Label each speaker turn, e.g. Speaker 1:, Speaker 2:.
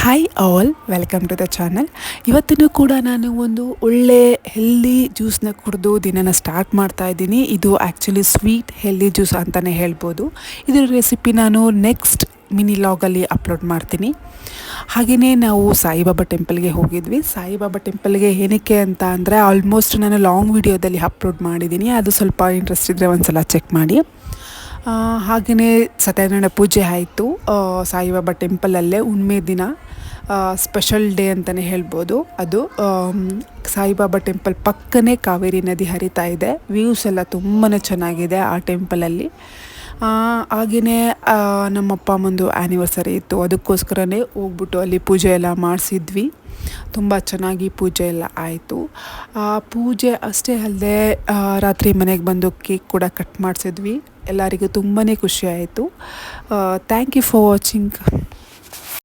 Speaker 1: Hi all, welcome to the channel. ಇವತ್ತಿನೂ ಕೂಡ ನಾನು ಒಂದು ಒಳ್ಳೆ ಹೆಲ್ದಿ ಜ್ಯೂಸನ್ನ ಕುಡಿದು ದಿನನ ಸ್ಟಾರ್ಟ್ ಮಾಡ್ತಾ ಇದ್ದೀನಿ. ಇದು ಆ್ಯಕ್ಚುಲಿ ಸ್ವೀಟ್ ಹೆಲ್ದಿ ಜ್ಯೂಸ್ ಅಂತಲೇ ಹೇಳ್ಬೋದು. ಇದರ ರೆಸಿಪಿ ನಾನು ನೆಕ್ಸ್ಟ್ ಮಿನಿ ಲಾಗಲ್ಲಿ ಅಪ್ಲೋಡ್ ಮಾಡ್ತೀನಿ. ಹಾಗೆಯೇ ನಾವು ಸಾಯಿಬಾಬಾ ಟೆಂಪಲ್ಗೆ ಹೋಗಿದ್ವಿ. ಸಾಯಿಬಾಬಾ ಟೆಂಪಲ್ಗೆ ಏನಕ್ಕೆ ಅಂತ ಅಂದರೆ ಆಲ್ಮೋಸ್ಟ್ ನಾನು ಲಾಂಗ್ ವಿಡಿಯೋದಲ್ಲಿ ಅಪ್ಲೋಡ್ ಮಾಡಿದ್ದೀನಿ. ಅದು ಸ್ವಲ್ಪ ಇಂಟ್ರೆಸ್ಟ್ ಇದ್ದರೆ ಒಂದು ಸಲ ಚೆಕ್ ಮಾಡಿ. ಹಾಗೆಯೇ ಸತ್ಯನಾರಾಯಣ ಪೂಜೆ ಆಯಿತು ಸಾಯಿಬಾಬಾ ಟೆಂಪಲಲ್ಲೇ. ಹುಣ್ಮೆ ದಿನ ಸ್ಪೆಷಲ್ ಡೇ ಅಂತಲೇ ಹೇಳ್ಬೋದು. ಅದು ಸಾಯಿಬಾಬಾ ಟೆಂಪಲ್ ಪಕ್ಕನೇ ಕಾವೇರಿ ನದಿ ಹರಿತಾ ಇದೆ. ವ್ಯೂಸ್ ಎಲ್ಲ ತುಂಬಾ ಚೆನ್ನಾಗಿದೆ ಆ ಟೆಂಪಲಲ್ಲಿ. ಹಾಗೆಯೇ ನಮ್ಮಪ್ಪ ಅಮ್ಮಂದು ಆ್ಯನಿವರ್ಸರಿ ಇತ್ತು, ಅದಕ್ಕೋಸ್ಕರನೇ ಹೋಗ್ಬಿಟ್ಟು ಅಲ್ಲಿ ಪೂಜೆ ಎಲ್ಲ ಮಾಡಿಸಿದ್ವಿ. ತುಂಬ ಚೆನ್ನಾಗಿ ಪೂಜೆ ಎಲ್ಲ ಆಯಿತು. ಪೂಜೆ ಅಷ್ಟೇ ಅಲ್ಲದೆ ರಾತ್ರಿ ಮನೆಗೆ ಬಂದು ಕೇಕ್ ಕೂಡ ಕಟ್ ಮಾಡಿಸಿದ್ವಿ. ಎಲ್ಲರಿಗೂ ತುಂಬಾ ಖುಷಿ ಆಯಿತು. Thank you for watching.